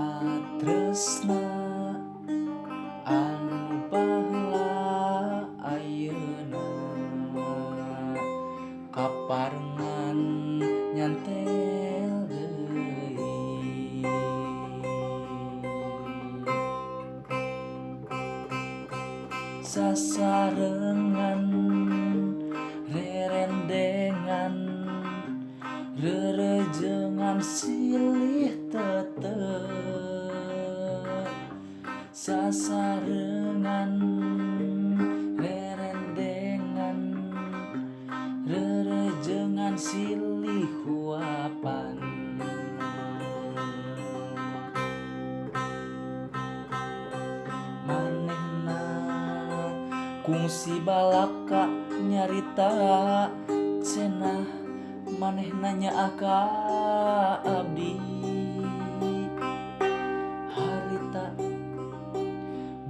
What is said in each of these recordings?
Katresna anu baheula ayeuna kaparengan nyantel deui. Sasarengan rerendengan rerejengan silih tetep. Sasarengan rerendengan rerejengan silih huapan. Manehna kungsi balaka nyarita cenah manehna nyaah ka abdi. Harita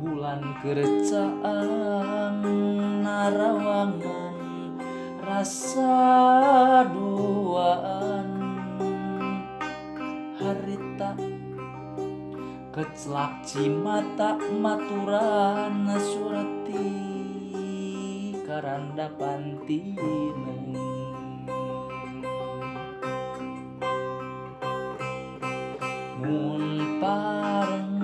bulan kerecaan narawangan rasa duaan. Harita kecelak cimata maturan surti karanda pantineng. Mun pareng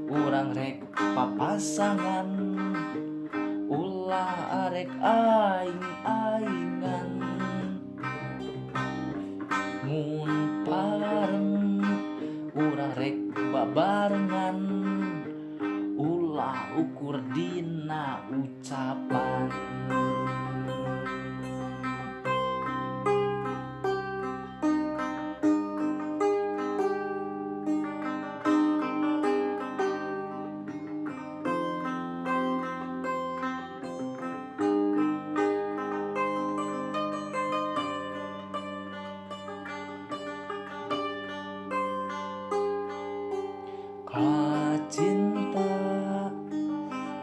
urang rek papasangan ulah arek aing-aingan. Mun pareng urang rek babarengan ulah ukur dina ucapan. Cinta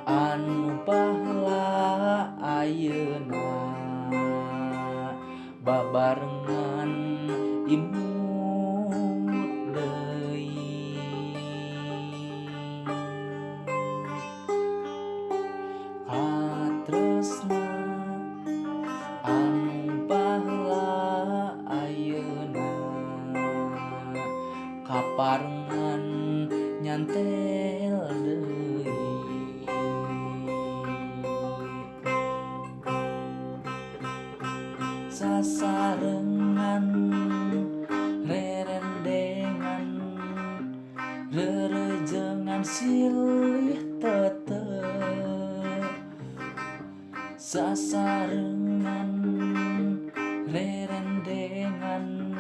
anu baheula ayeuna babarengan imut deui. Katresna anu baheula ayeuna kaparengan nyantel deui. Sasarengan rerendengan rerejengan silih tetep. Sasarengan rerendengan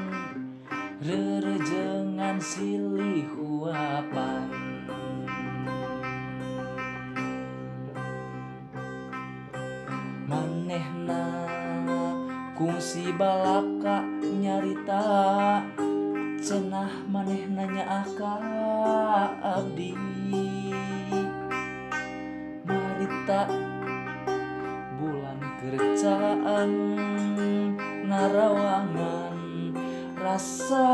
rerejengan silih huapan. Manehna kungsi balaka nyarita cenah manehna nyaah ka abdi. Marita bulan kerecaan narawangan rasa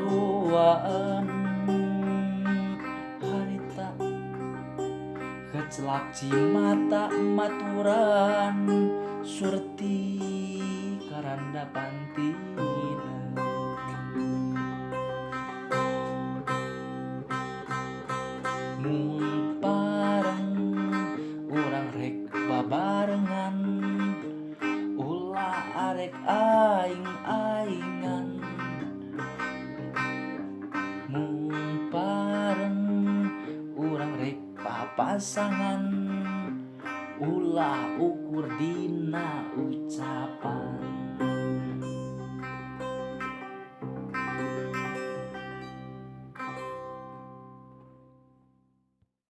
duaan. Harita kecelak cimata maturan surti karanda pantineng. Mun pareng urang rek babarengan ulah arek aing-aingan. Mun pareng urang rek papasangan ulah ukur dina ucapan.